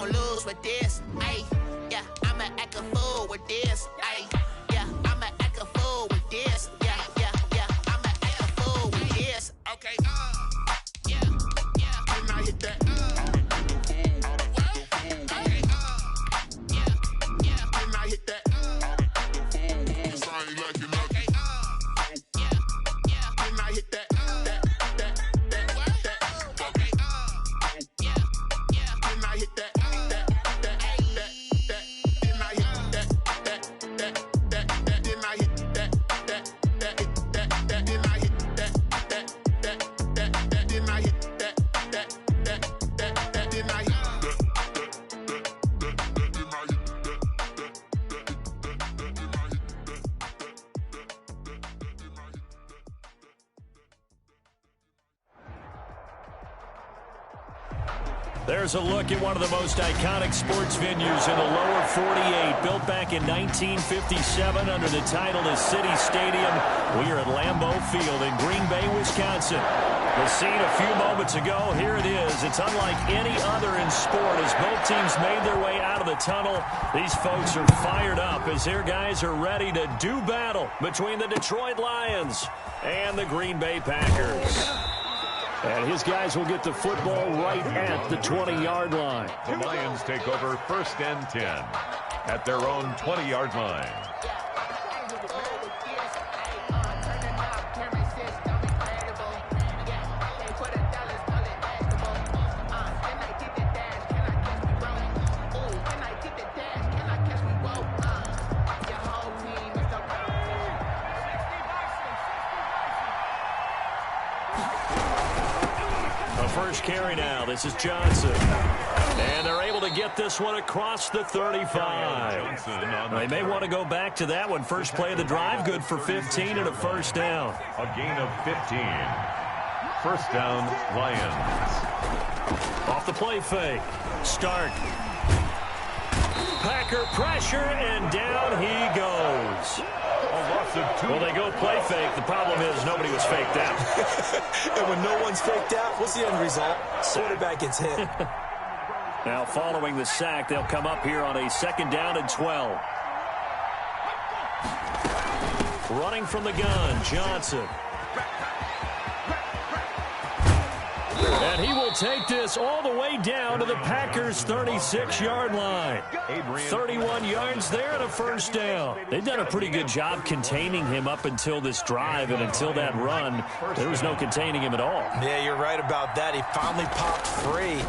gon' lose with this. Ay, yeah, I'ma act a fool with this. Ay, yeah, I'ma act a fool with this. Yeah, yeah, yeah, I'ma act a fool with this. Okay, yeah, yeah. And I hit that. Okay, yeah, yeah. And I hit that. There's a look at one of the most iconic sports venues in the lower 48, built back in 1957 under the title of City Stadium. We are at Lambeau Field in Green Bay, Wisconsin. The scene a few moments ago, here it is. It's unlike any other in sport as both teams made their way out of the tunnel. These folks are fired up as their guys are ready to do battle between the Detroit Lions and the Green Bay Packers. And his guys will get the football right at the 20-yard line. The Lions take over 1st and 10 at their own 20-yard line. First carry now. This is Johnson. And they're able to get this one across the 35. They may want to go back to that one. First play of the drive, good for 15 and a first down. A gain of 15. First down, Lions. Off the play fake. Start. Packer pressure, and down he goes. Well, they go play fake. The problem is nobody was faked out. And when no one's faked out, what's the end result? Quarterback gets hit. Now, following the sack, they'll come up here on a 2nd down and 12. Running from the gun, Johnson. And he will take this all the way down to the Packers' 36-yard line. 31 yards there and a first down. They've done a pretty good job containing him up until this drive, and until that run, there was no containing him at all. Yeah, you're right about that. He finally popped free.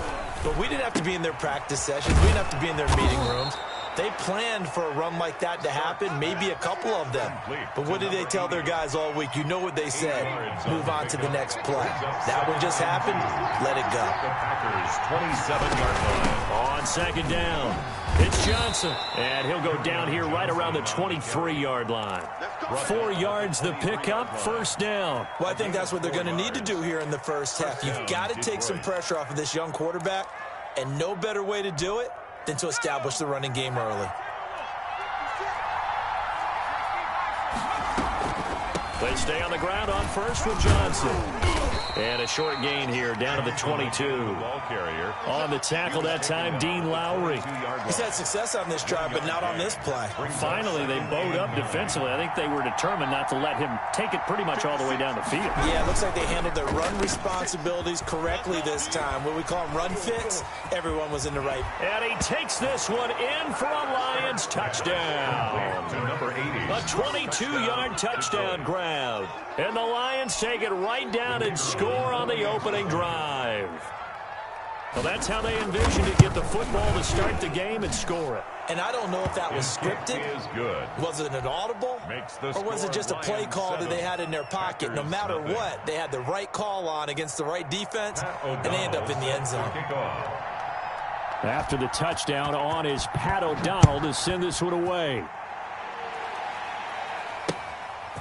But we didn't have to be in their practice sessions. We didn't have to be in their meeting rooms. They planned for a run like that to happen, maybe a couple of them. But what did they tell their guys all week? You know what they said. Move on to the next play. That one just happened. Let it go. Packers 27-yard line. On 2nd down, it's Johnson. And he'll go down here right around the 23-yard line. 4 yards the pickup, first down. Well, I think that's what they're going to need to do here in the first half. You've got to take some pressure off of this young quarterback, and no better way to do it than to establish the running game early. They stay on the ground on first with Johnson. And a short gain here down to the 22. Ball carrier. On the tackle that time, Dean Lowry. He's had success on this drive, but not on this play. Finally, they bowed up defensively. I think they were determined not to let him take it pretty much all the way down the field. Yeah, it looks like they handled their run responsibilities correctly this time. What we call them run fits, everyone was in the right. And he takes this one in for a Lions touchdown. To number 80. A 22-yard touchdown grab. And the Lions take it right down and score on the opening drive. Well, that's how they envisioned to get the football to start the game and score it. And I don't know if that was scripted. Is good. Was it an audible? Or was it just a play call that they had in their pocket? No matter what, they had the right call on against the right defense, and they end up in the end zone. After the touchdown on is Pat O'Donnell to send this one away.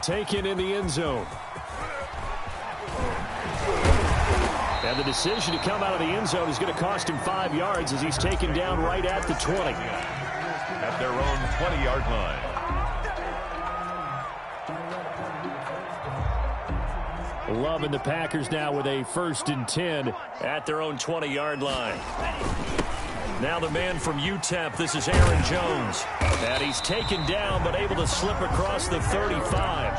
Taken in the end zone. And the decision to come out of the end zone is going to cost him 5 yards as he's taken down right at the 20. At their own 20-yard line. Love and the Packers now with a 1st and 10 at their own 20-yard line. Now the man from UTEP, this is Aaron Jones. And he's taken down, but able to slip across the 35.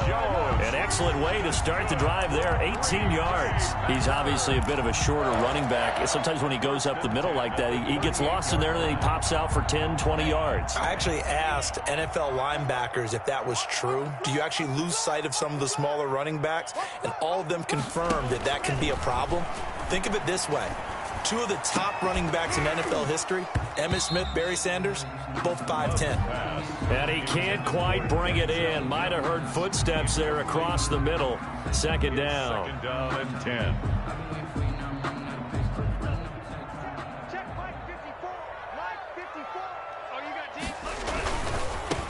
An excellent way to start the drive there, 18 yards. He's obviously a bit of a shorter running back. Sometimes when he goes up the middle like that, he gets lost in there, and then he pops out for 10, 20 yards. I actually asked NFL linebackers if that was true. Do you actually lose sight of some of the smaller running backs? And all of them confirmed that that can be a problem. Think of it this way. Two of the top running backs in NFL history, Emmitt Smith, Barry Sanders, both 5'10". And he can't quite bring it in. Might have heard footsteps there across the middle. Second down. Second down and 10.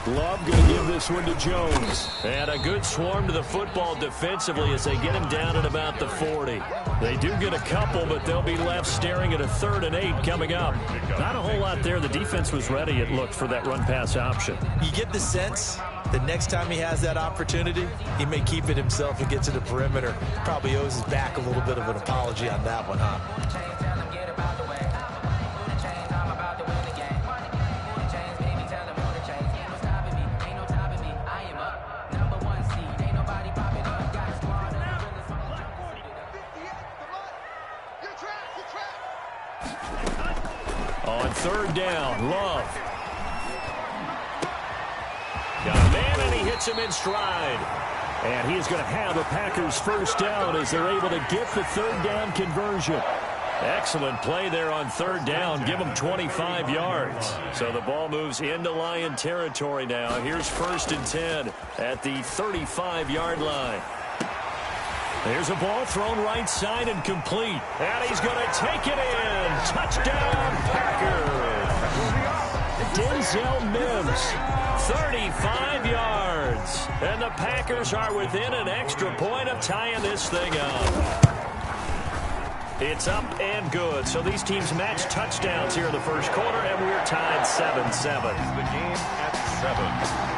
Love going to give this one to Jones. And a good swarm to the football defensively as they get him down at about the 40. They do get a couple, but they'll be left staring at a 3rd and 8 coming up. Not a whole lot there. The defense was ready, it looked, for that run-pass option. You get the sense that next time he has that opportunity, he may keep it himself and get to the perimeter. Probably owes his back a little bit of an apology on that one, huh? On 3rd down, Love. Got a man, and he hits him in stride. And he is going to have the Packers' first down as they're able to get the 3rd down conversion. Excellent play there on 3rd down. Give them 25 yards. So the ball moves into Lion territory now. Here's 1st and 10 at the 35-yard line. There's a ball thrown right side and complete. And he's going to take it in. Touchdown, Packers. Denzel Mims, 35 yards. And the Packers are within an extra point of tying this thing up. It's up and good. So these teams match touchdowns here in the first quarter, and we're tied 7-7. The game at 7.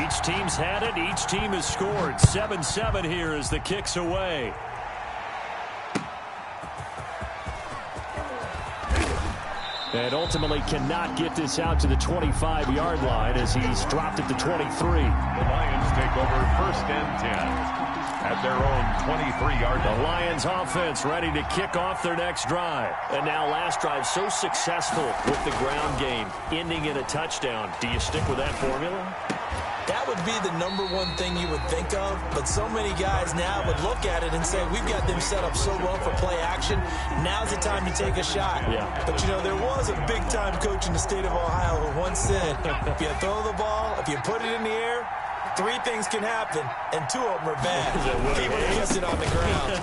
Each team's had it. Each team has scored. 7-7 here as the kick's away. And ultimately cannot get this out to the 25-yard line as he's dropped at the 23. The Lions take over 1st and 10 at their own 23-yard line. The Lions offense ready to kick off their next drive. And now last drive so successful with the ground game, ending in a touchdown. Do you stick with that formula? That would be the #1 thing you would think of, but so many guys now would look at it and say, we've got them set up so well for play action. Now's the time to take a shot. Yeah. But, you know, there was a big-time coach in the state of Ohio who once said, if you throw the ball, if you put it in the air, 3 things can happen, and 2 of them are bad. People kiss it on the ground.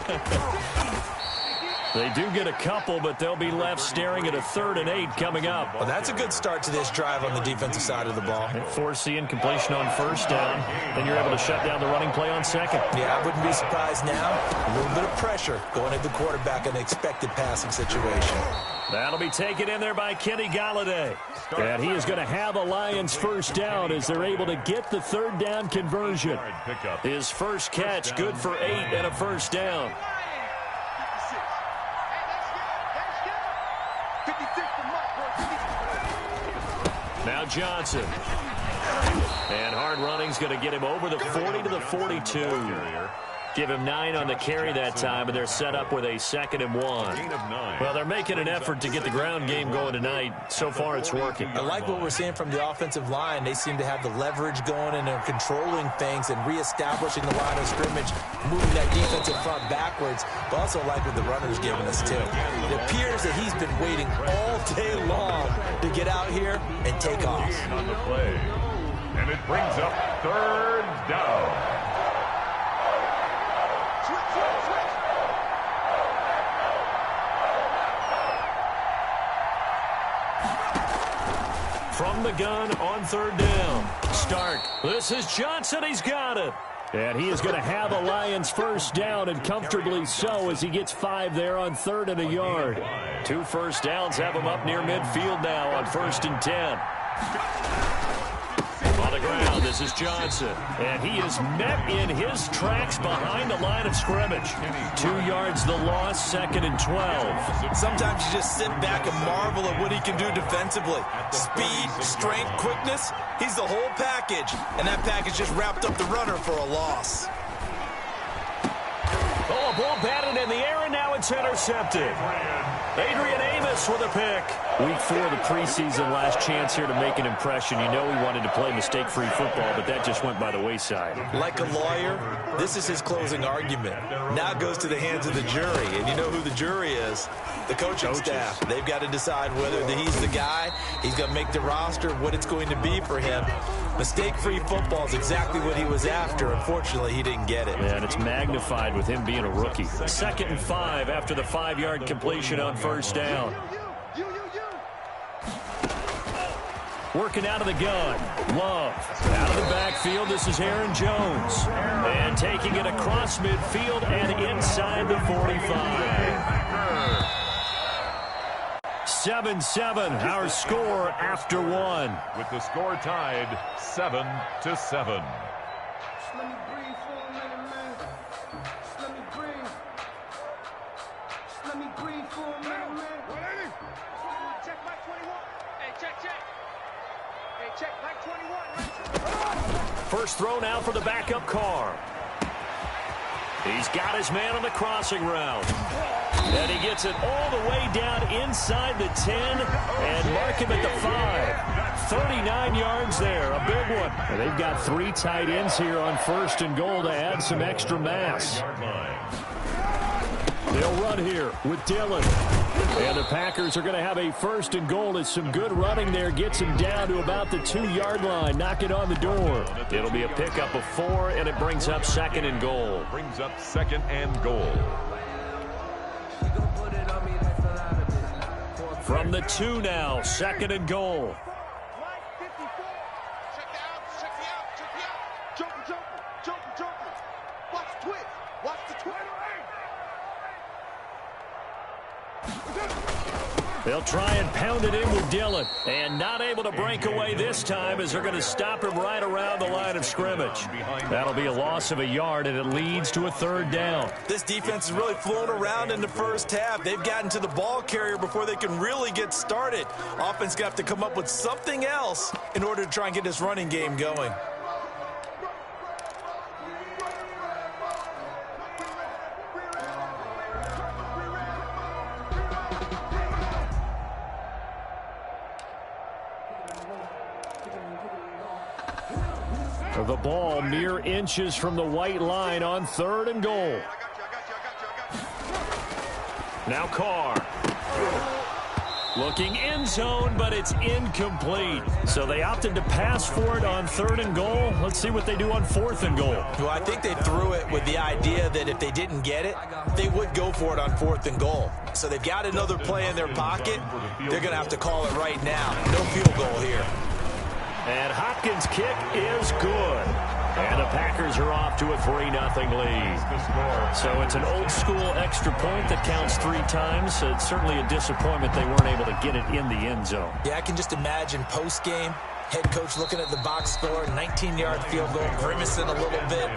They do get a couple, but they'll be left staring at a 3rd and 8 coming up. Well, that's a good start to this drive on the defensive side of the ball. Force the incompletion on 1st down. Then you're able to shut down the running play on 2nd. Yeah, I wouldn't be surprised now. A little bit of pressure going at the quarterback in an expected passing situation. That'll be taken in there by Kenny Galladay. And he is going to have a Lions first down as they're able to get the 3rd down conversion. His first catch, good for 8 and a first down. Now Johnson. And hard running's going to get him over the 40 to the 42. Give him 9 on the carry that time, and they're set up with a 2nd and 1. Well, they're making an effort to get the ground game going tonight. So far, it's working. I like what we're seeing from the offensive line. They seem to have the leverage going, and they're controlling things and reestablishing the line of scrimmage, moving that defensive front backwards. But also like what the runner's giving us, too. It appears that he's been waiting all day long to get out here and take off. On the play. And it brings up 3rd down. From the gun on 3rd down. Stark. This is Johnson. He's got it. And he is going to have a Lions first down, and comfortably so, as he gets 5 there on 3rd and a yard. 2 first downs have him up near midfield now on 1st and 10. On the ground, this is Johnson. And he is met in his tracks behind the line of scrimmage. 2 yards the loss, 2nd and 12. Sometimes you just sit back and marvel at what he can do defensively. Speed, strength, quickness, he's the whole package. And that package just wrapped up the runner for a loss. Oh, a ball batted in the air, and now it's intercepted. Adrian Amos with a pick. Week 4 of the preseason, last chance here to make an impression. You know he wanted to play mistake-free football, but that just went by the wayside. Like a lawyer, this is his closing argument. Now it goes to the hands of the jury, and you know who the jury is. The coaching staff. They've got to decide whether he's the guy, he's going to make the roster, what it's going to be for him. Mistake-free football is exactly what he was after. Unfortunately, he didn't get it. Yeah, and it's magnified with him being a rookie. 2nd and 5 after the 5-yard completion on first down. Working out of the gun. Love. Out of the backfield, this is Aaron Jones. And taking it across midfield and inside the 45. 7-7, our score after 1. With the score tied 7-7. First throw now for the backup Carr. He's got his man on the crossing route. And he gets it all the way down inside the 10 and mark him at the 5. 39 yards there, a big one. And they've got 3 tight ends here on 1st and goal to add some extra mass. They'll run here with Dillon. And the Packers are going to have a 1st and goal as some good running there gets him down to about the 2-yard line. Knock it on the door. It'll be a pickup of 4, and it brings up 2nd and goal. Brings up 2nd and goal. From the 2 now, 2nd and goal. They'll try and pound it in with Dillon. And not able to break away this time as they're going to stop him right around the line of scrimmage. That'll be a loss of a yard, and it leads to a 3rd down. This defense is really flown around in the first half. They've gotten to the ball carrier before they can really get started. Offense got to come up with something else in order to try and get this running game going. The ball mere inches from the white line on 3rd and goal. Now Carr. Looking end zone, but it's incomplete. So they opted to pass for it on 3rd and goal. Let's see what they do on 4th and goal. Well, I think they threw it with the idea that if they didn't get it, they would go for it on 4th and goal. So they've got another play in their pocket. They're going to have to call it right now. No field goal here. And Hopkins' kick is good. And the Packers are off to a 3-0 lead. So it's an old-school extra point that counts 3 times. So it's certainly a disappointment they weren't able to get it in the end zone. Yeah, I can just imagine post-game, head coach looking at the box score, 19-yard field goal, grimacing a little bit.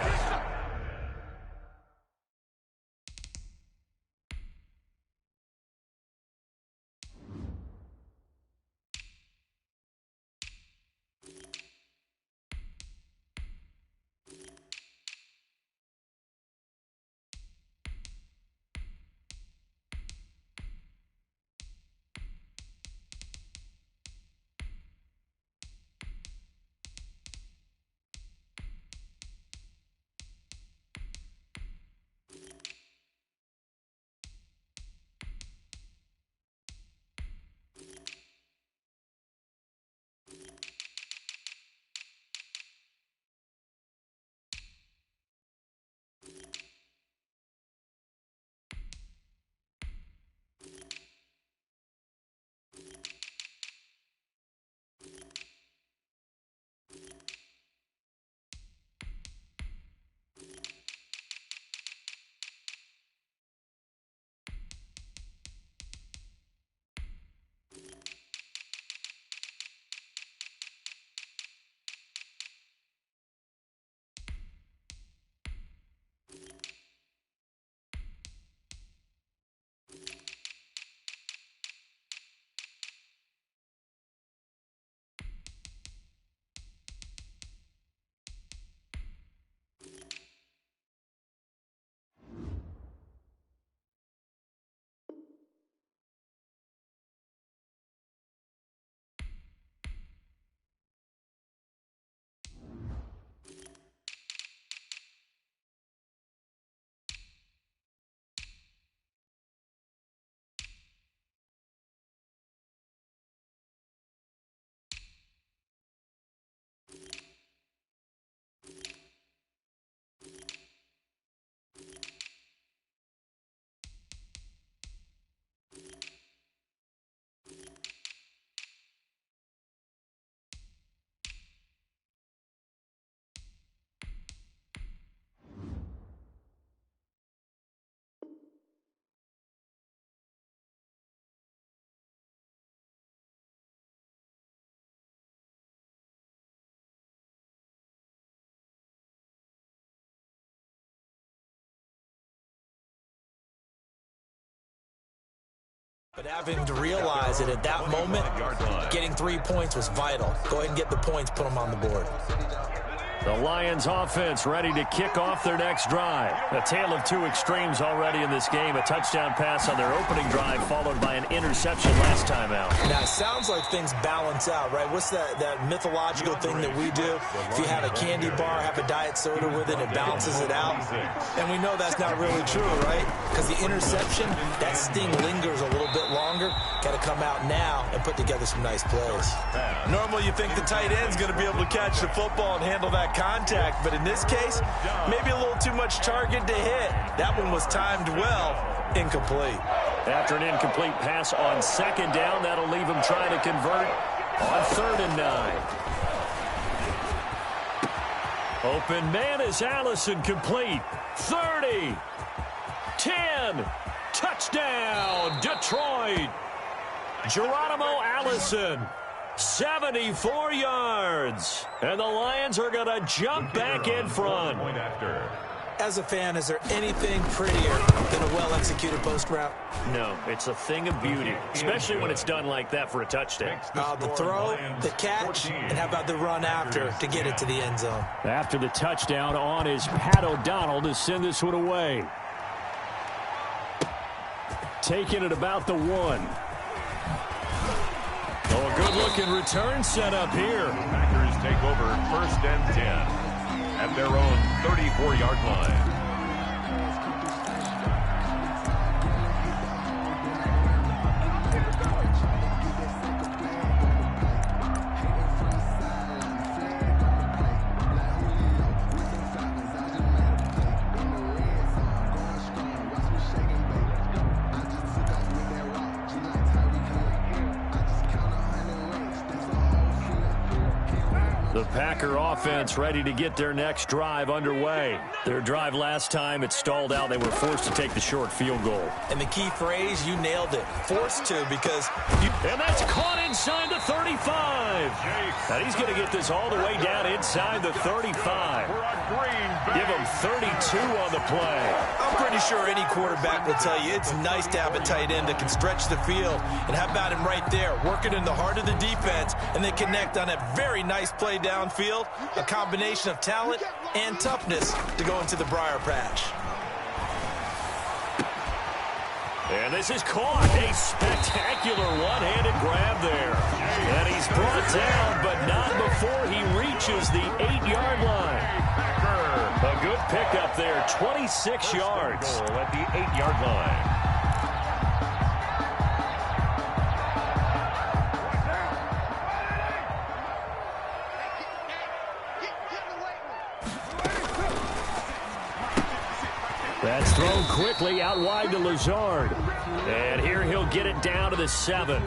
But having to realize it at that moment, getting 3 points was vital. Go ahead and get the points, put them on the board. The Lions offense ready to kick off their next drive. A tale of two extremes already in this game. A touchdown pass on their opening drive followed by an interception last time out. Now, it sounds like things balance out, right? What's that mythological thing that we do? If you have a candy bar, have a diet soda with it, it balances it out. And we know that's not really true, right? Because the interception, that sting lingers a little bit longer. Got to come out now and put together some nice plays. Normally you think the tight end's going to be able to catch the football and handle that contact, but in this case, maybe a little too much target to hit. That one was timed well, incomplete. After an incomplete pass on second down, that'll leave him trying to convert on 3rd and 9. Open man is Allison, complete. 30, 10, touchdown, Detroit. Geronimo Allison, 74 yards. And the Lions are going to jump back in front. As a fan, is there anything prettier than a well-executed post route? No, it's a thing of beauty, especially when it's done like that for a touchdown. The throw, the catch, and how about the run after to get it to the end zone? After the touchdown, on is Pat O'Donnell to send this one away. Taking it about the 1. Oh, a good-looking return set up here. Packers take over 1st and 10 at their own 34-yard line. The Packer offense ready to get their next drive underway. Their drive last time, it stalled out. They were forced to take the short field goal. And the key phrase, you nailed it. Forced to, because... And that's caught inside the 35. Now he's going to get this all the way down inside the 35. Give him 32 on the play. I'm pretty sure any quarterback will tell you it's nice to have a tight end that can stretch the field. And how about him right there, working in the heart of the defense, and then connect on a very nice play downfield. A combination of talent and toughness to go into the briar patch. And this is caught. A spectacular one-handed grab there. And he's brought down, but not before he reaches the 8-yard line. A good pickup there, 26 yards. At the 8-yard line. That's thrown quickly out wide to Lazard. And here he'll get it down to the 7.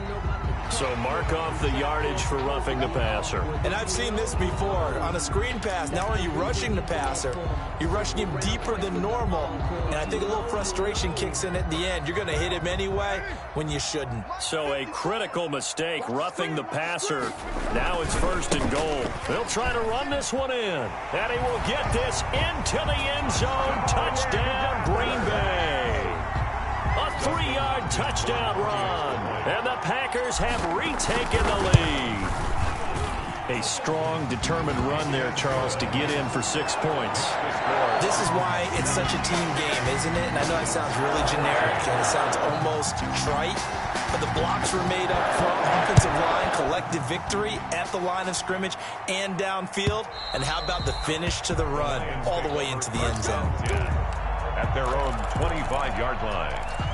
So mark off the yardage for roughing the passer. And I've seen this before. On a screen pass, not only are you rushing the passer, you're rushing him deeper than normal. And I think a little frustration kicks in at the end. You're going to hit him anyway when you shouldn't. So a critical mistake, roughing the passer. Now it's 1st and goal. They'll try to run this one in. And he will get this into the end zone. Touchdown, Green Bay. A 3-yard touchdown run. And the Packers have retaken the lead. A strong, determined run there, Charles, to get in for 6 points. This is why it's such a team game, isn't it? And I know it sounds really generic and it sounds almost trite, but the blocks were made up front, offensive line, collective victory at the line of scrimmage and downfield. And how about the finish to the run all the way into the end zone? At their own 25-yard line.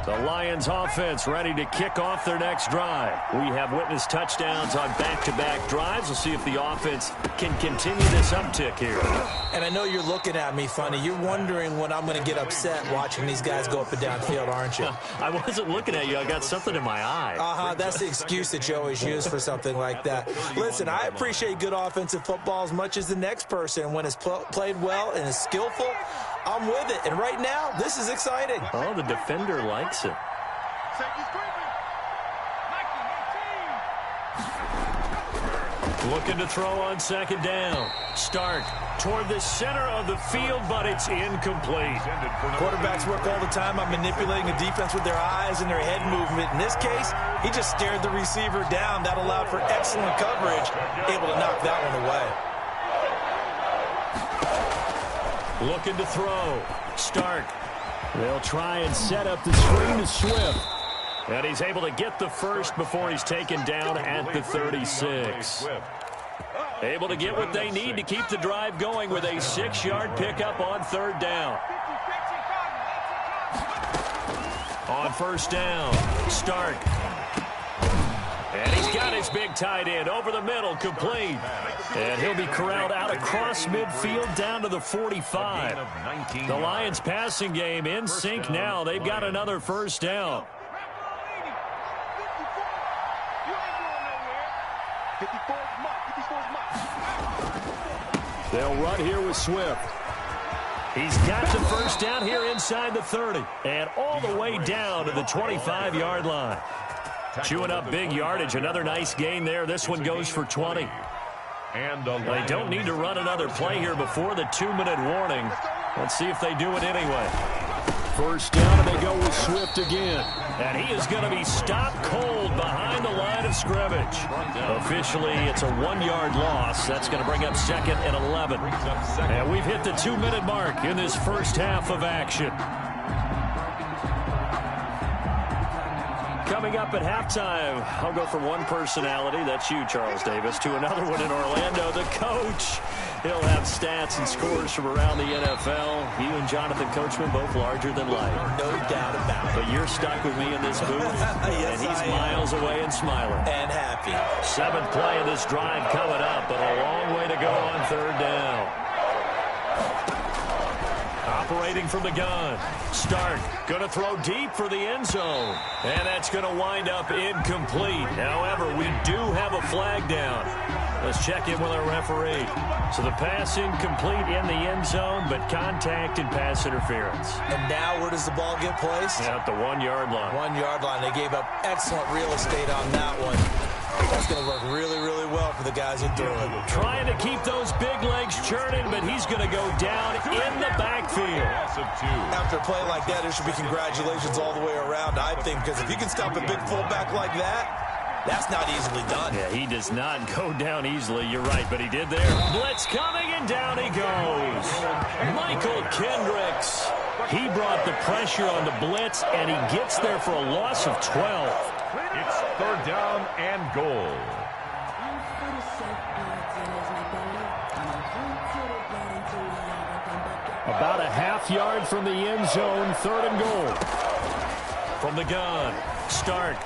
The Lions offense ready to kick off their next drive. We have witnessed touchdowns on back-to-back drives. We'll see if the offense can continue this uptick here. And I know you're looking at me funny. You're wondering when I'm going to get upset watching these guys go up and down field, aren't you? I wasn't looking at you. I got something in my eye. That's the excuse that you always use for something like that. Listen, I appreciate good offensive football as much as the next person. When it's played well and is skillful, I'm with it. And right now, this is exciting. Oh, the defender likes it. Looking to throw on second down. Stark toward the center of the field, but it's incomplete. Quarterbacks work all the time on manipulating the defense with their eyes and their head movement. In this case, he just stared the receiver down. That allowed for excellent coverage, able to knock that one away. Looking to throw. Stark. They'll try and set up the screen to Swift. And he's able to get the first before he's taken down at the 36. Able to get what they need to keep the drive going with a 6-yard pickup on third down. On first down, Stark. And he's got his big tight end over the middle, complete. And he'll be corralled out across midfield down to the 45. The Lions passing game in sync now. They've got another first down. They'll run here with Swift. He's got the first down here inside the 30. And all the way down to the 25-yard line. Chewing up big yardage. Another nice gain there. This one goes for 20. They don't need to run another play here before the 2-minute warning. Let's see if they do it anyway. First down, and they go with Swift again. And he is going to be stopped cold behind the line of scrimmage. Officially, it's a 1-yard loss. That's going to bring up second and 11. And we've hit the 2-minute mark in this first half of action. Coming up at halftime, I'll go from one personality, that's you, Charles Davis, to another one in Orlando, the coach. He'll have stats and scores from around the NFL. You and Jonathan Coachman, both larger than life. No doubt about it. But you're stuck with me in this booth, yes, and he's miles away and smiling. And happy. 7th play of this drive coming up, but a long way to go on third down. Operating from the gun. Stark going to throw deep for the end zone. And that's going to wind up incomplete. However, we do have a flag down. Let's check in with our referee. So the pass incomplete in the end zone, but contact and pass interference. And now where does the ball get placed? At the 1-yard line. 1-yard line. They gave up excellent real estate on that one. That's going to work really, really well for the guys who threw it. Trying to keep those big legs churning, but he's going to go down in the backfield. After a play like that, there should be congratulations all the way around, I think, because if you can stop a big fullback like that, that's not easily done. Yeah, he does not go down easily. You're right, but he did there. Blitz coming, and down he goes. Michael Kendricks. He brought the pressure on the blitz, and he gets there for a loss of 12. It's third down and goal. About a half-yard from the end zone, 3rd and goal. From the gun, Stark.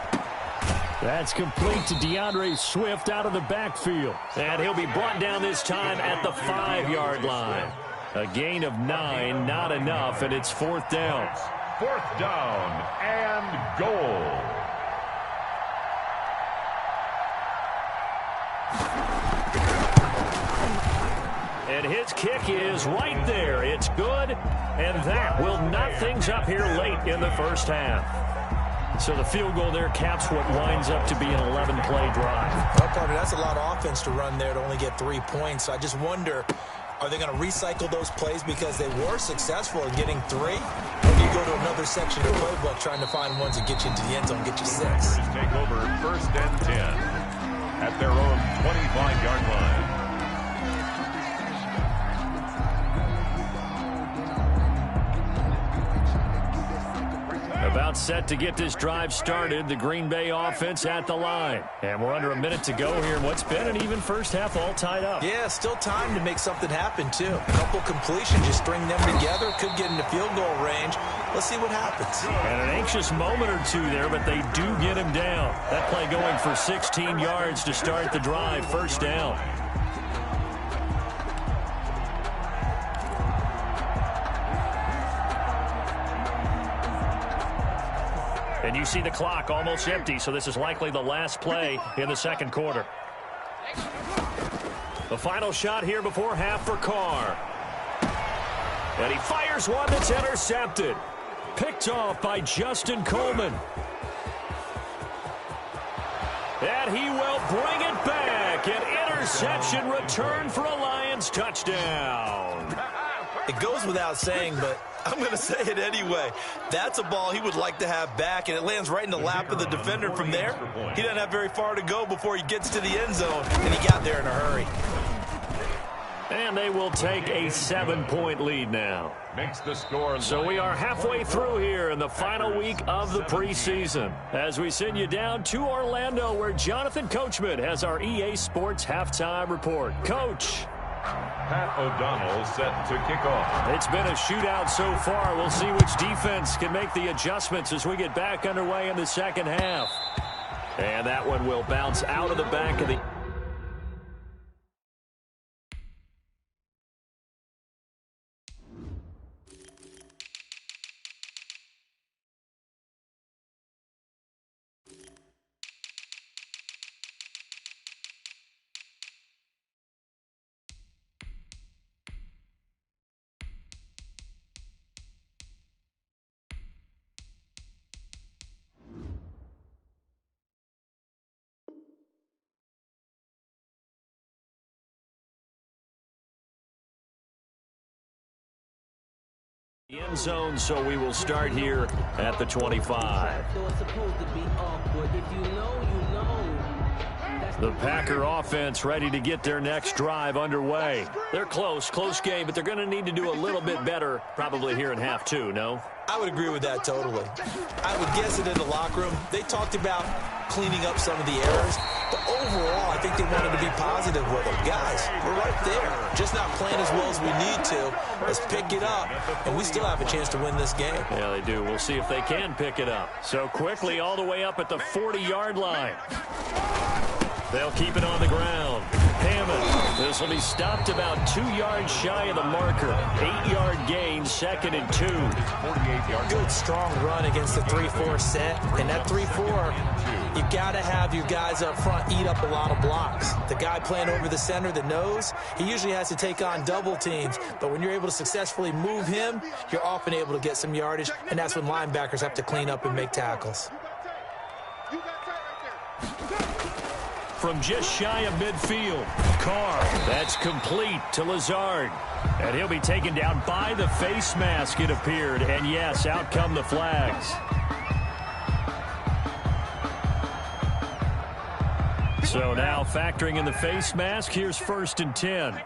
That's complete to DeAndre Swift out of the backfield. And he'll be brought down this time at the 5-yard line. A gain of 9, not enough, and it's 4th down. 4th down and goal. And his kick is right there. It's good, and that will knock things up here late in the first half. So the field goal there caps what winds up to be an 11-play drive. Well, partner, that's a lot of offense to run there to only get 3 points. I just wonder, are they going to recycle those plays because they were successful in getting 3? Or do you go to another section of the playbook trying to find ones that get you into the end zone and get you 6? Take over 1st and 10 at their own 25-yard line. About set to get this drive started, the Green Bay offense at the line. And we're under a minute to go here in what's been an even first half, all tied up. Yeah, still time to make something happen, too. A couple completions, just string them together. Could get into field goal range. Let's see what happens. And an anxious moment or two there, but they do get him down. That play going for 16 yards to start the drive, 1st down. And you see the clock almost empty, so this is likely the last play in the 2nd quarter. The final shot here before half for Carr. And he fires one that's intercepted. Picked off by Justin Coleman. And he will bring it back and reception, return for a Lions touchdown. It goes without saying, but I'm going to say it anyway. That's a ball he would like to have back, and it lands right in the lap of the defender from there. He doesn't have very far to go before he gets to the end zone, and he got there in a hurry. And they will take a 7-point lead now. Makes the score. So we are halfway through here in the final week of the preseason, as we send you down to Orlando, where Jonathan Coachman has our EA Sports halftime report. Coach. Pat O'Donnell set to kick off. It's been a shootout so far. We'll see which defense can make the adjustments as we get back underway in the second half. And that one will bounce out of the back of the... end zone, so we will start here at the 25. The Packer offense ready to get their next drive underway. They're close game, but they're going to need to do a little bit better probably here in half two, no? I would agree with that totally. I would guess it in the locker room. They talked about cleaning up some of the errors, but overall, I think they wanted to be positive with them. Guys, we're right there. Just not playing as well as we need to. Let's pick it up, and we still have a chance to win this game. Yeah, they do. We'll see if they can pick it up. So quickly all the way up at the 40-yard line. They'll keep it on the ground. Hammond. This will be stopped about 2 yards shy of the marker. 8-yard gain, 2nd and 2. 48-yard. Good, strong run against the 3-4 set. And that 3-4, you got to have your guys up front eat up a lot of blocks. The guy playing over the center, the nose, he usually has to take on double teams. But when you're able to successfully move him, you're often able to get some yardage. And that's when linebackers have to clean up and make tackles. From just shy of midfield, Carr, that's complete to Lazard. And he'll be taken down by the face mask, it appeared. And yes, out come the flags. So now factoring in the face mask, here's 1st and 10.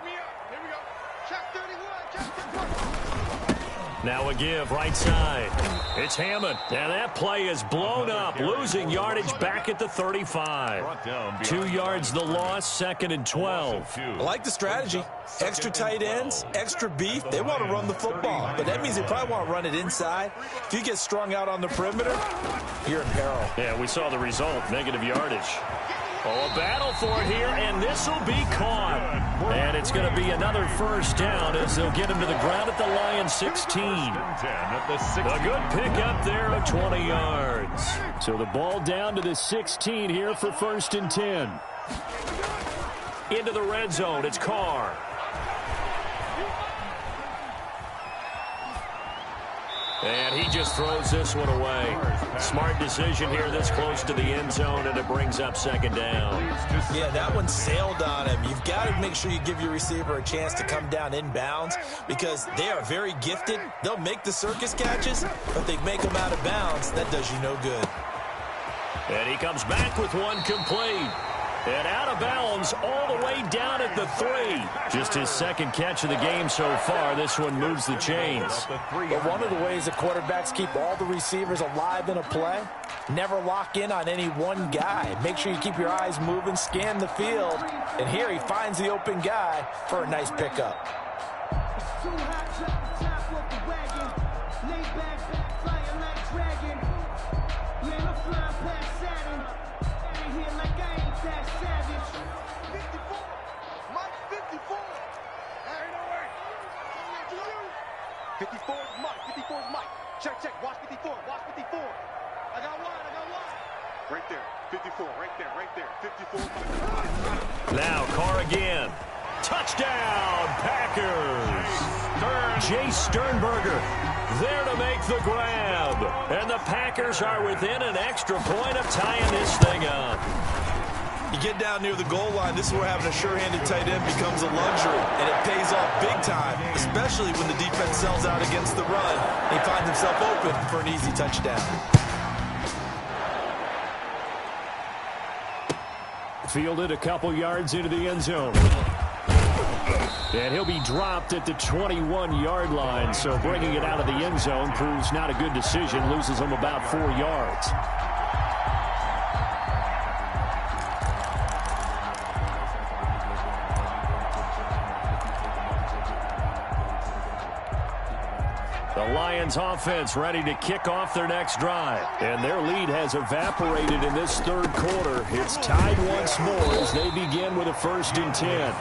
Now a give, right side. It's Hammond. And that play is blown up, losing yardage back at the 35. 2 yards the loss, 2nd and 12. I like the strategy. Extra tight ends, extra beef. They want to run the football, but that means they probably want to run it inside. If you get strung out on the perimeter, you're in peril. Yeah, we saw the result, negative yardage. Oh, a battle for it here, and this will be caught. And it's going to be another 1st down as they'll get him to the ground at the Lions 16. A good pickup there of 20 yards. So the ball down to the 16 here for 1st and 10. Into the red zone, it's Carr. And he just throws this one away. Smart decision here this close to the end zone, and it brings up 2nd down. Yeah, that one sailed on him. You've got to make sure you give your receiver a chance to come down inbounds because they are very gifted. They'll make the circus catches, but they make them out of bounds. That does you no good. And he comes back with one complete. And out of bounds all the way down at the 3. Just his 2nd catch of the game so far. This one moves the chains. But one of the ways the quarterbacks keep all the receivers alive in a play, never lock in on any one guy. Make sure you keep your eyes moving, scan the field. And here he finds the open guy for a nice pickup. Check, watch 54, watch 54. I got one. Right there, 54, right there, 54. Now Carr again. Touchdown, Packers. Jace Sternberger there to make the grab. And the Packers are within an extra point of tying this thing up. You get down near the goal line, this is where having a sure-handed tight end becomes a luxury, and it pays off big time, especially when the defense sells out against the run. He finds himself open for an easy touchdown. Fielded a couple yards into the end zone. And he'll be dropped at the 21-yard line, so bringing it out of the end zone proves not a good decision, loses him about 4 yards. The Lions offense ready to kick off their next drive. And their lead has evaporated in this third quarter. It's tied once more as they begin with a 1st and 10.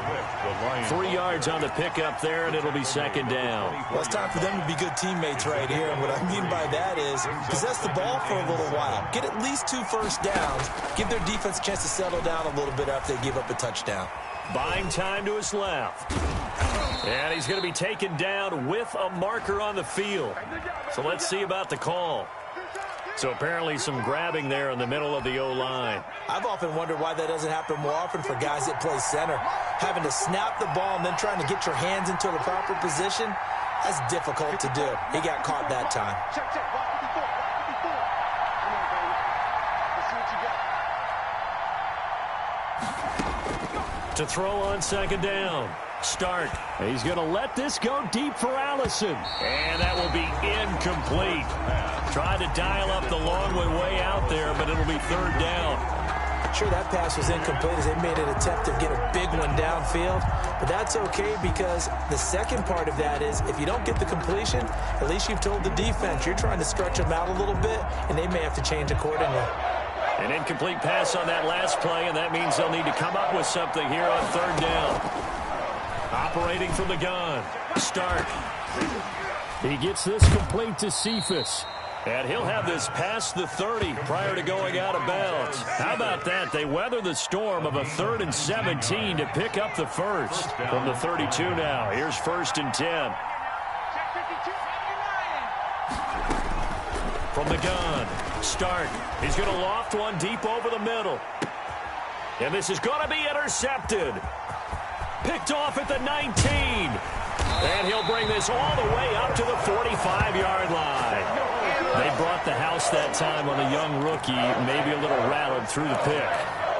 3 yards on the pickup there, and it'll be 2nd down. Well, it's time for them to be good teammates right here. And what I mean by that is possess the ball for a little while. Get at least 2 first downs. Give their defense a chance to settle down a little bit after they give up a touchdown. Buying time to his left. And he's going to be taken down with a marker on the field. So let's see about the call. So apparently some grabbing there in the middle of the O-line. I've often wondered why that doesn't happen more often for guys that play center. Having to snap the ball and then trying to get your hands into the proper position, that's difficult to do. He got caught that time. Check, watch 54, watch 54. Come on, baby. Let's see what you got. To throw on 2nd down. Start. He's going to let this go deep for Allison. And that will be incomplete. Tried to dial up the long way out there, but it'll be 3rd down. Sure, that pass was incomplete as they made an attempt to get a big one downfield. But that's okay because the second part of that is if you don't get the completion, at least you've told the defense you're trying to stretch them out a little bit, and they may have to change accordingly. An incomplete pass on that last play, and that means they'll need to come up with something here on 3rd down. Operating from the gun. Start. He gets this complete to Cephas. And he'll have this past the 30 prior to going out of bounds. How about that? They weather the storm of a 3rd and 17 to pick up the first. From the 32 now, here's 1st and 10. From the gun. Start. He's going to loft one deep over the middle. And this is going to be intercepted. Picked off at the 19. And he'll bring this all the way up to the 45-yard line. They brought the house that time on the young rookie, maybe a little rattled through the pick.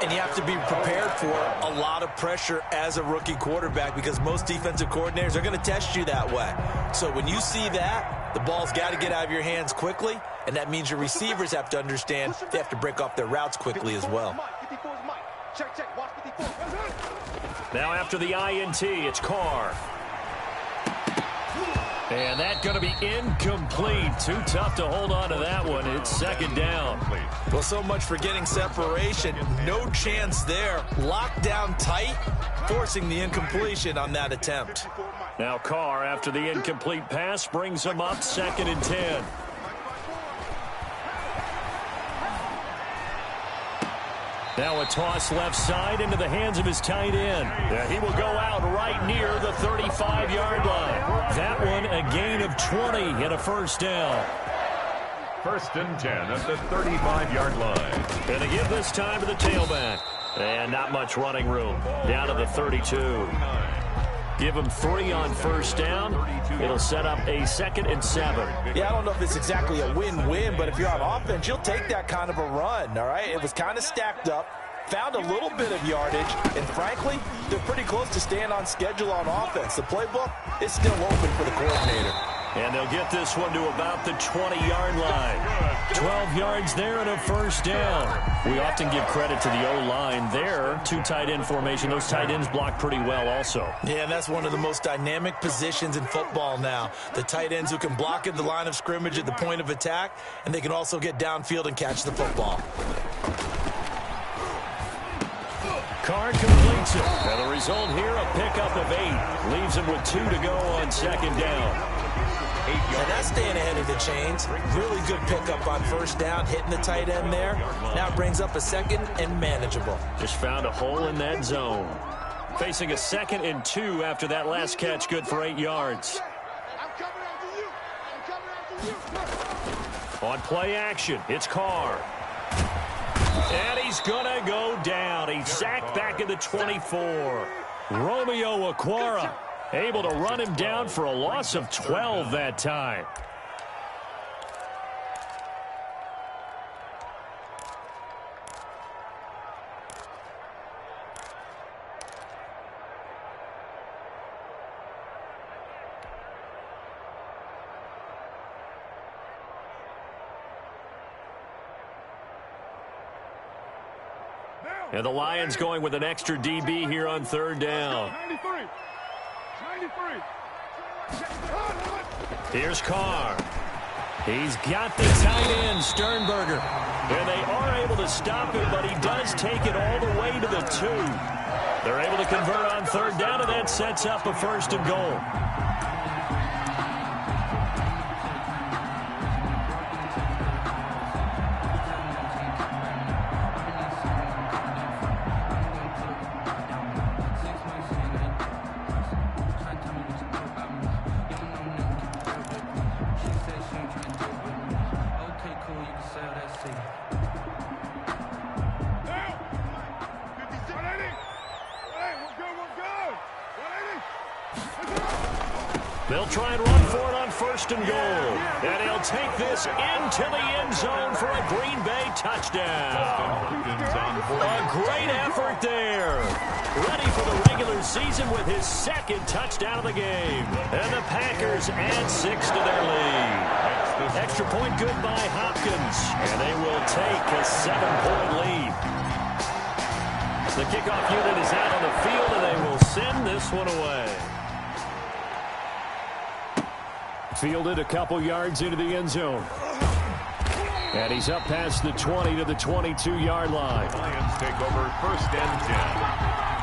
And you have to be prepared for a lot of pressure as a rookie quarterback because most defensive coordinators are going to test you that way. So when you see that, the ball's got to get out of your hands quickly, and that means your receivers have to understand they have to break off their routes quickly as well. Check, watch 54. Now after the INT, it's Carr. And that's going to be incomplete. Too tough to hold on to that one. It's 2nd down. Well, so much for getting separation. No chance there. Locked down tight, forcing the incompletion on that attempt. Now Carr, after the incomplete pass, brings him up 2nd and 10. Now a toss left side into the hands of his tight end. Yeah, he will go out right near the 35-yard line. That one a gain of 20 and a 1st down. 1st and 10 at the 35-yard line. And to give this time to the tailback. And not much running room. Down to the 32. Give him 3 on 1st down. It'll set up a 2nd and 7. Yeah, I don't know if it's exactly a win-win, but if you're on offense, you'll take that kind of a run, all right? It was kind of stacked up, found a little bit of yardage, and frankly, they're pretty close to staying on schedule on offense. The playbook is still open for the coordinator. And they'll get this one to about the 20-yard line. 12 yards there and a 1st down. We often give credit to the O-line there. 2 tight end formation. Those tight ends block pretty well also. Yeah, and that's one of the most dynamic positions in football now. The tight ends who can block at the line of scrimmage at the point of attack, and they can also get downfield and catch the football. Carr completes it. And the result here, a pickup of 8. Leaves him with 2 to go on 2nd down. And that's staying ahead of the chains. Really good pickup on 1st down, hitting the tight end there. Now it brings up a 2nd and manageable. Just found a hole in that zone. Facing a 2nd and 2 after that last catch, good for 8 yards. I'm coming after you. On play action, it's Carr. And he's going to go down. He's sacked back at the 24. Romeo Okwara able to run him down for a loss of 12 that time. And the Lions going with an extra DB here on third down. 93. Here's Carr. He's got the tight end, Sternberger. And they are able to stop him, but he does take it all the way to the 2. They're able to convert on third down, and that sets up a 1st and goal. They'll try and run for it on 1st and goal. And he'll take this into the end zone for a Green Bay touchdown. A great effort there. Ready for the regular season with his 2nd touchdown of the game. And the Packers add 6 to their lead. Extra point good by Hopkins. And they will take a 7-point lead. The kickoff unit is out on the field, and they will send this one away. Fielded a couple yards into the end zone. And he's up past the 20 to the 22-yard line. Lions take over 1st and 10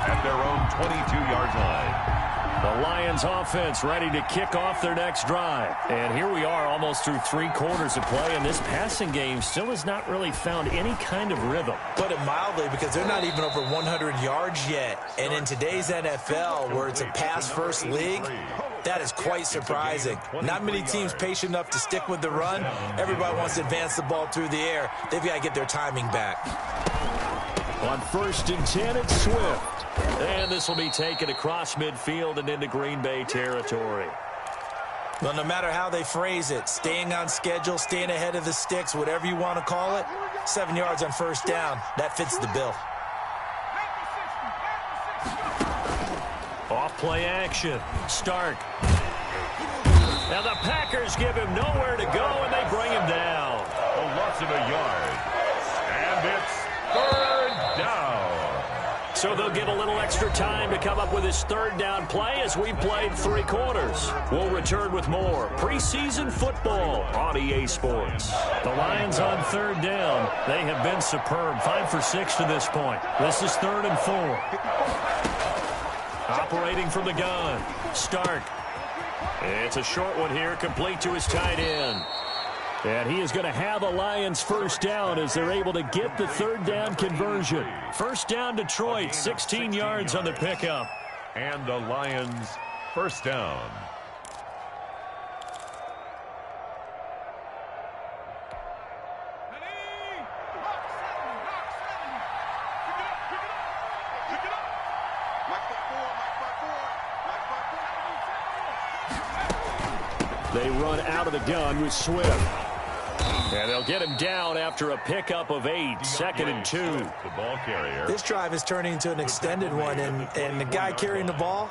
at their own 22-yard line. The Lions offense ready to kick off their next drive. And here we are almost through 3 quarters of play, and this passing game still has not really found any kind of rhythm. Put it mildly, because they're not even over 100 yards yet. And in today's NFL, where it's a pass-first league, that is quite surprising. Not many teams patient enough to stick with the run. Everybody wants to advance the ball through the air. They've got to get their timing back. On 1st and 10, it's Swift. And this will be taken across midfield and into Green Bay territory. Well, no matter how they phrase it, staying on schedule, staying ahead of the sticks, whatever you want to call it, 7 yards on 1st down, that fits the bill. Off play action. Stark. Now the Packers give him nowhere to go, and they bring him down. A loss of a yard. And it's 3rd down. So they'll get a little extra time to come up with his 3rd down play as we played 3 quarters. We'll return with more preseason football on EA Sports. The Lions on 3rd down. They have been superb. 5 for 6 to this point. This is 3rd and 4. Operating from the gun. Stark. It's a short one here, complete to his tight end. And he is going to have a Lions 1st down as they're able to get the 3rd down conversion. 1st down Detroit, 16 yards on the pickup. And the Lions 1st down. They run out of the gun with Swift. And they'll get him down after a pickup of 8, 2nd and 2. The ball carrier. This drive is turning into an extended one, and the guy carrying the ball,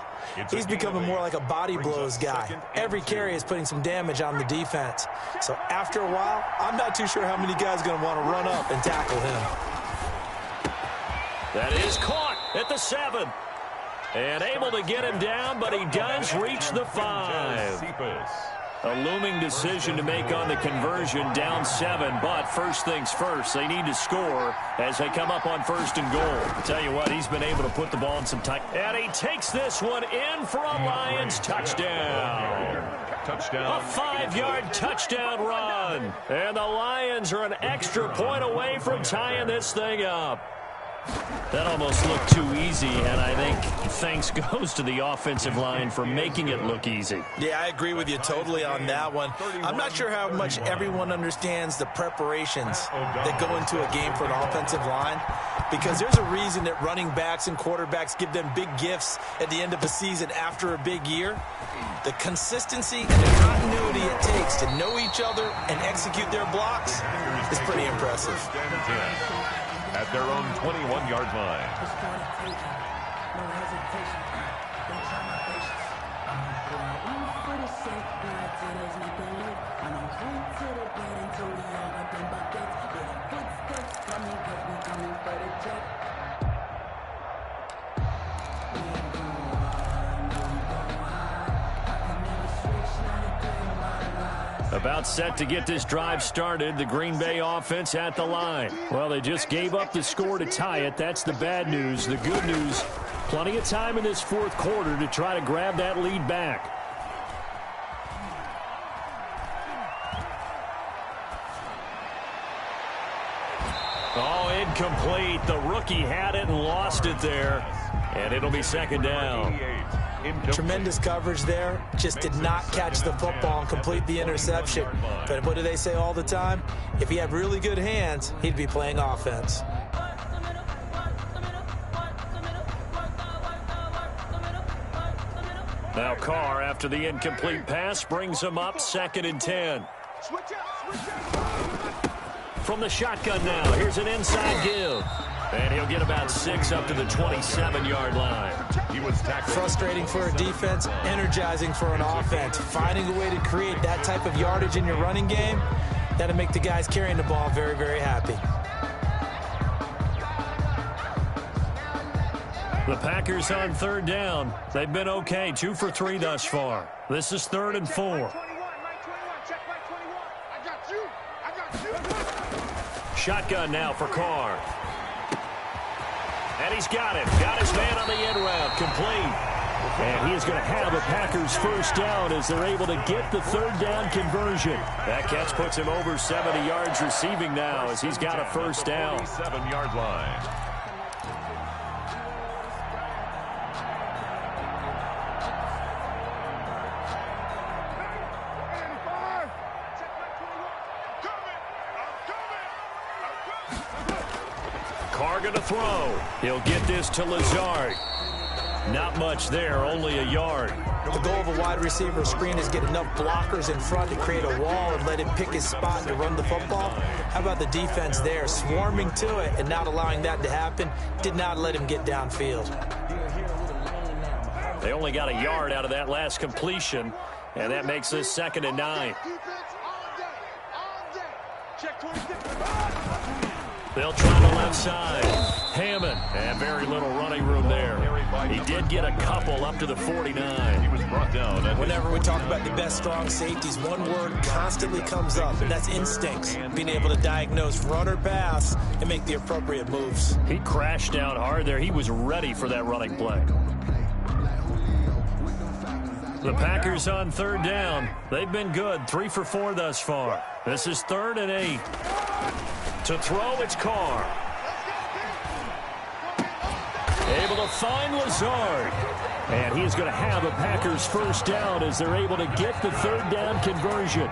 he's becoming more like a body blows guy. Every carry is putting some damage on the defense. So after a while, I'm not too sure how many guys are going to want to run up and tackle him. That is caught at the 7. And able to get him down, but he does reach the 5. A looming decision to make on the conversion, down 7, but first things first, they need to score as they come up on 1st and goal. I tell you what, he's been able to put the ball in some time. And he takes this one in for a Lions touchdown. A 5-yard touchdown run. And the Lions are an extra point away from tying this thing up. That almost looked too easy, and I think thanks goes to the offensive line for making it look easy. Yeah, I agree with you totally on that one. I'm not sure how much everyone understands the preparations that go into a game for an offensive line, because there's a reason that running backs and quarterbacks give them big gifts at the end of a season after a big year. The consistency and the continuity it takes to know each other and execute their blocks is pretty impressive. At their own 21-yard line. About set to get this drive started, the Green Bay offense at the line. Well, they just gave up the score to tie it. That's the bad news. The good news, plenty of time in this fourth quarter to try to grab that lead back. Oh, incomplete. The rookie had it and lost it there. And it'll be second down. Tremendous coverage there. Just did not catch the football and complete the interception. But what do they say all the time? If he had really good hands, he'd be playing offense. Now Carr, after the incomplete pass, brings him up 2nd and 10. From the shotgun now, here's an inside give. And he'll get about 6 up to the 27-yard line. He was tackled. Frustrating for a defense, energizing for an offense. Finding a way to create that type of yardage in your running game, that'll make the guys carrying the ball very, very happy. The Packers on 3rd down. They've been okay, 2 for 3 thus far. This is 3rd and 4. Shotgun now for Carr. And he's got it. Got his man on the end route. Complete. And he is going to have a Packers first down as they're able to get the 3rd down conversion. That catch puts him over 70 yards receiving now as he's got a first down. 7-yard line. Carr going to throw. He'll get this to Lazard. Not much there, only a yard. The goal of a wide receiver screen is get enough blockers in front to create a wall and let him pick his spot to run the football. How about the defense there, swarming to it and not allowing that to happen? Did not let him get downfield. They only got a yard out of that last completion, and that makes this 2nd and 9. They'll try the left side. Hammond, and very little running room there. He did get a couple up to the 49. He was brought down. Whenever we talk about the best strong safeties, one word constantly comes up, and that's instincts. Being able to diagnose run or pass and make the appropriate moves. He crashed down hard there. He was ready for that running play. The Packers on 3rd down. They've been good, 3 for 4 thus far. This is 3rd and 8. To throw, it's Carr. Able to find Lazard. And he's going to have a Packers first down as they're able to get the 3rd down conversion.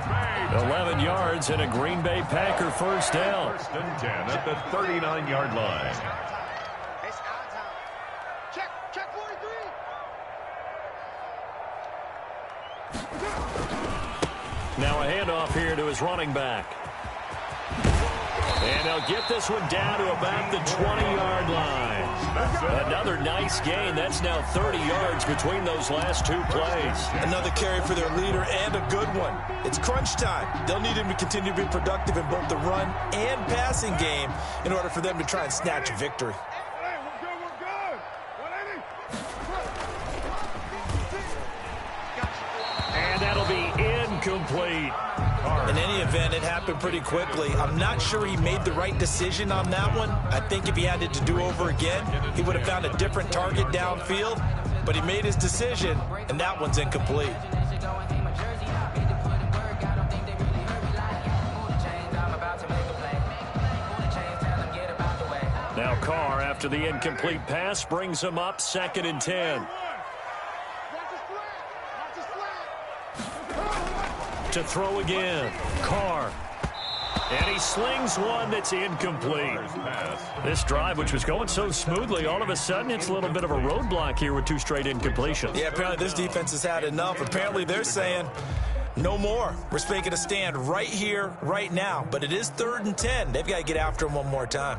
11 yards and a Green Bay Packer first down. 1st and 10 at the 39-yard line. Check 43. Now a handoff here to his running back. And they'll get this one down to about the 20-yard line. Another nice gain. That's now 30 yards between those last 2 plays. Another carry for their leader and a good one. It's crunch time. They'll need him to continue to be productive in both the run and passing game in order for them to try and snatch a victory. Hey, we're good. 180. And that'll be incomplete. In any event, it happened pretty quickly. I'm not sure he made the right decision on that one. I think if he had it to do over again, he would have found a different target downfield. But he made his decision, and that one's incomplete. Now Carr, after the incomplete pass, brings him up 2nd and 10. To throw again. Carr. And he slings one that's incomplete. This drive, which was going so smoothly, all of a sudden it's a little bit of a roadblock here with 2 straight incompletions. Yeah, apparently this defense has had enough. Apparently they're saying no more. We're making a stand right here, right now. But it is 3rd and 10. They've got to get after him one more time.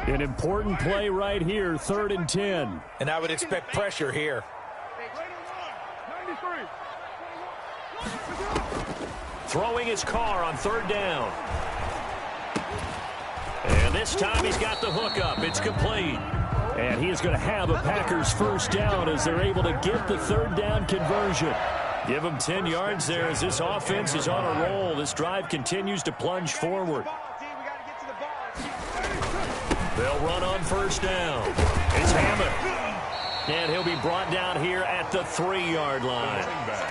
An important play right here, 3rd and 10. And I would expect pressure here. Throwing his Carr on 3rd down. And this time he's got the hook up. It's complete. And he is going to have a Packers 1st down as they're able to get the 3rd down conversion. Give him 10 yards there as this offense is on a roll. This drive continues to plunge forward. They'll run on 1st down. It's Hammond. And he'll be brought down here at the 3-yard line.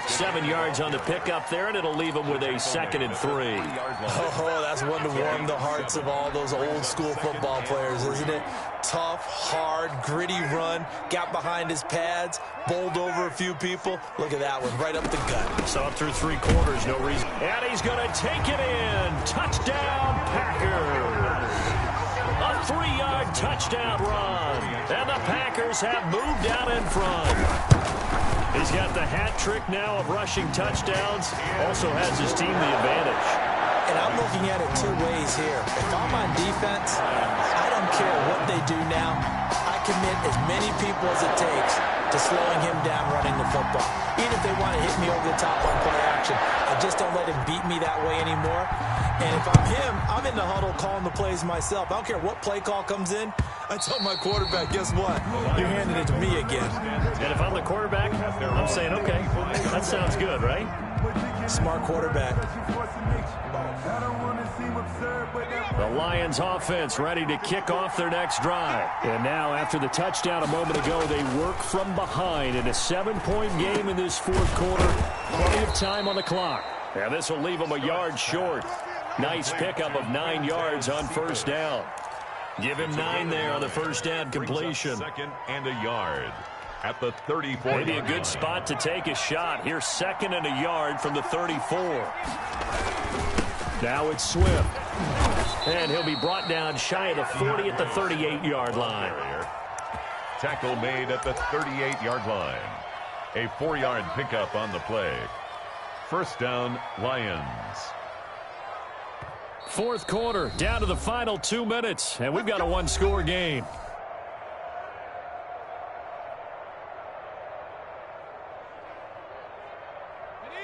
7 yards on the pickup there, and it'll leave him with a 2nd and 3. Oh, that's one to warm the hearts of all those old-school football players, isn't it? Tough, hard, gritty run. Got behind his pads, bowled over a few people. Look at that one, right up the gut. Saw through 3 quarters, no reason. And he's going to take it in. Touchdown, Packers. A 3-yard touchdown run. And the Packers have moved out in front. He's got the hat trick now of rushing touchdowns. Also has his team the advantage. And I'm looking at it 2 ways here. If I'm on defense, I don't care what they do now. I commit as many people as it takes to slowing him down running the football. Even if they want to hit me over the top on play action, I just don't let him beat me that way anymore. And if I'm him, I'm in the huddle calling the plays myself. I don't care what play call comes in. I tell my quarterback, guess what? You're handing it to me again. And if I'm the quarterback, I'm saying, okay, that sounds good, right? Smart quarterback. The Lions offense ready to kick off their next drive. And now after the touchdown a moment ago, they work from behind in a 7-point game in this 4th quarter. Plenty of time on the clock. And this will leave them a yard short. Nice pickup of 9 yards on 1st down. Give him 9 there on the 1st down completion. 2nd and a yard at the 34. Maybe a good spot to take a shot. Here's 2nd and a yard from the 34. Now it's Swift. And he'll be brought down shy of the 40 at the 38-yard line. Tackle made at the 38-yard line. A 4-yard pickup on the play. 1st down, Lions. 4th quarter, down to the final 2 minutes, and we've got a 1-score game.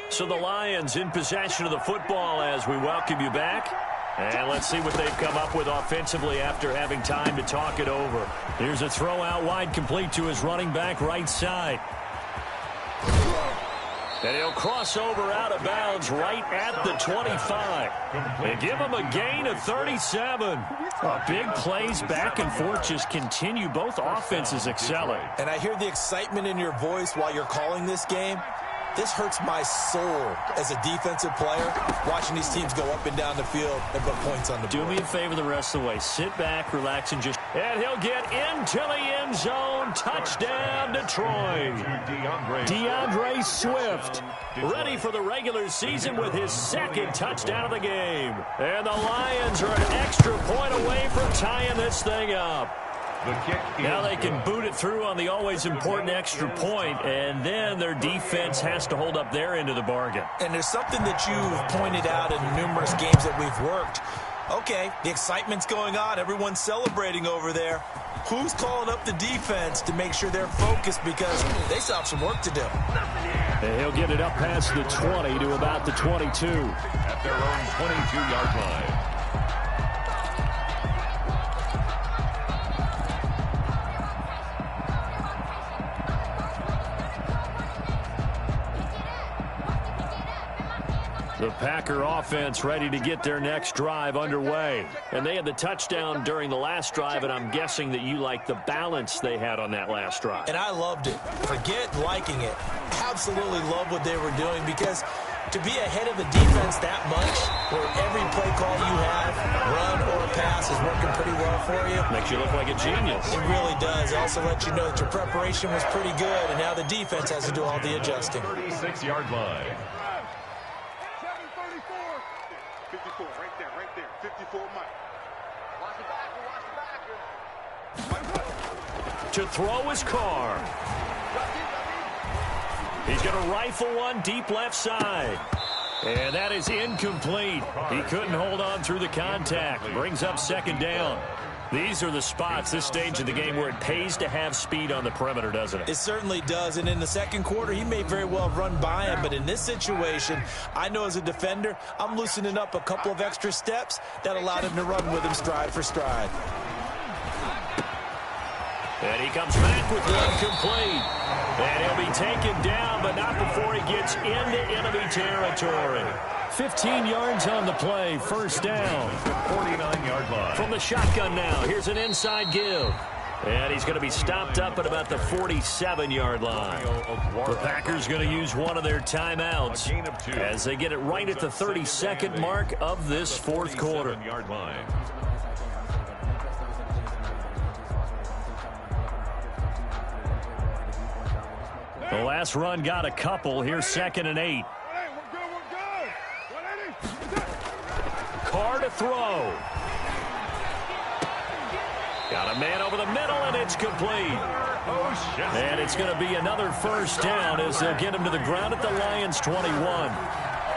So the Lions in possession of the football as we welcome you back. And let's see what they've come up with offensively after having time to talk it over. Here's a throw out wide, complete to his running back right side. And he'll cross over out of bounds right at the 25. And give him a gain of 37. Big plays back and forth just continue. Both offenses excelling. And I hear the excitement in your voice while you're calling this game. This hurts my soul as a defensive player, watching these teams go up and down the field and put points on the board. Do me a favor the rest of the way. Sit back, relax, and just... And he'll get into the end zone. Touchdown, Detroit. DeAndre Swift, ready for the regular season with his 2nd touchdown of the game. And the Lions are an extra point away from tying this thing up. Now they can boot it through on the always important extra point, and then their defense has to hold up their end of the bargain. And there's something that you've pointed out in numerous games that we've worked. Okay, the excitement's going on. Everyone's celebrating over there. Who's calling up the defense to make sure they're focused because they still have some work to do? And he'll get it up past the 20 to about the 22. At their own 22-yard line. The Packer offense ready to get their next drive underway. And they had the touchdown during the last drive, and I'm guessing that you like the balance they had on that last drive. And I loved it. Forget liking it. Absolutely love what they were doing because To be ahead of the defense that much, where every play call you have, run or pass, is working pretty well for you. Makes you look like a genius. It really does. It also lets you know that your preparation was pretty good, and now the defense has to do all the adjusting. 36-yard line. 54, right there. 54, Mike. Watch the backer. To throw his car. He's going to rifle one deep left side. And that is incomplete. He couldn't hold on through the contact. Brings up second down. These are the spots, this stage of the game, where it pays to have speed on the perimeter, doesn't it? It certainly does. And in the second quarter, he may very well run by him. But in this situation, I know as a defender, I'm loosening up a couple of extra steps that allowed him to run with him stride for stride. And he comes back with one complete. And he'll be taken down, but not before he gets into enemy territory. 15 yards on the play, first down. 49-yard line. From the shotgun now, here's an inside give. And he's going to be stopped up at about the 47-yard line. The Packers going to use one of their timeouts as they get it right at the 32nd mark of this fourth quarter. The last run got a couple. Here's 2nd and 8. Carr to throw. Got a man over the middle, and it's complete. And it's going to be another first down as they'll get him to the ground at the Lions' 21.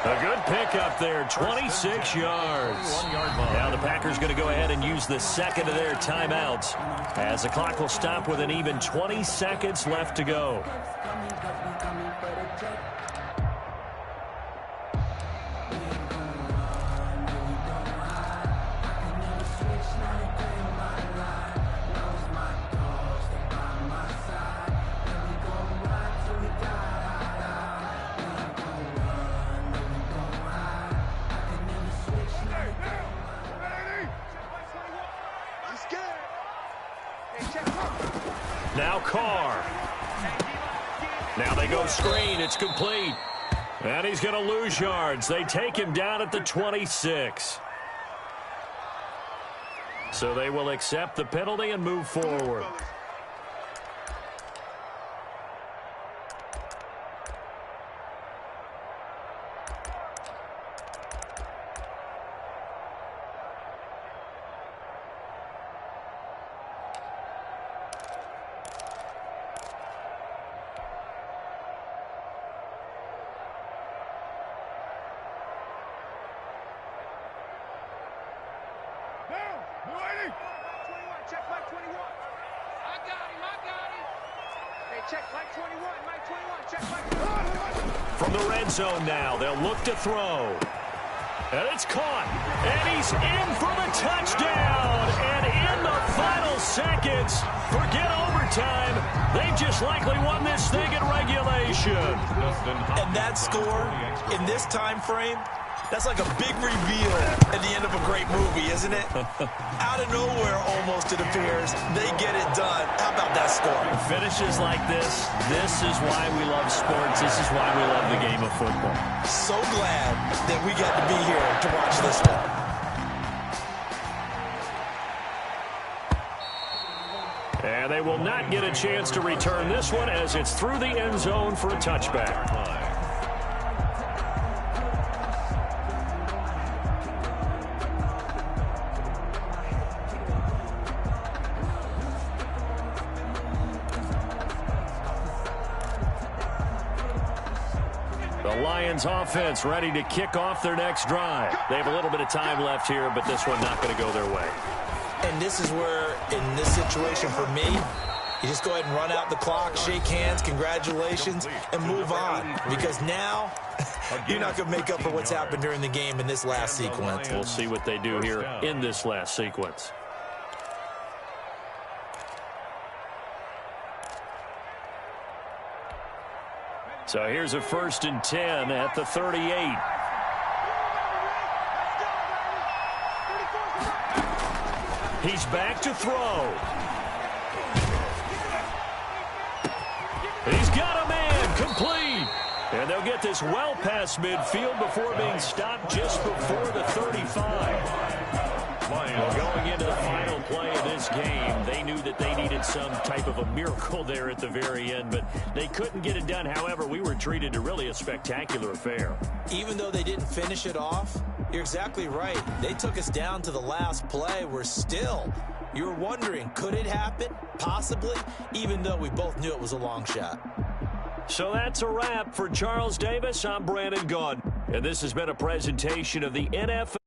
A good pickup there, 26 yards. Now the Packers going to go ahead and use the second of their timeouts as the clock will stop with an even 20 seconds left to go. Now Carr. Now they go screen. It's complete. And he's going to lose yards. They take him down at the 26. So they will accept the penalty and move forward. From the red zone now, they'll look to throw. And it's caught. And he's in for the touchdown. And in the final seconds, forget overtime. They just likely won this thing in regulation. And that score, in this time frame, that's like a big reveal at the end of a great movie, isn't it? Out of nowhere, almost, it appears. They get it done. How about that score? Finishes like this is why we love sports. This is why we love the game of football. So glad that we got to be here to watch this one. And they will not get a chance to return this one as it's through the end zone for a touchback. The Lions offense ready to kick off their next drive. They have a little bit of time left here, but this one not going to go their way. And this is where, in this situation for me, you just go ahead and run out the clock, shake hands, congratulations, and move on. Because now, you're not going to make up for what's happened during the game in this last sequence. We'll see what they do here in this last sequence. So here's a 1st and 10 at the 38. He's back to throw. He's got a man complete. And they'll get this well past midfield before being stopped just before the 35. Well, going into the final play of this game, they knew that they needed some type of a miracle there at the very end, but they couldn't get it done. However, we were treated to really a spectacular affair. Even though they didn't finish it off, you're exactly right. They took us down to the last play. We're still, you're wondering, could it happen? Possibly, even though we both knew it was a long shot. So that's a wrap. For Charles Davis, I'm Brandon Gaudin, and this has been a presentation of the NFL.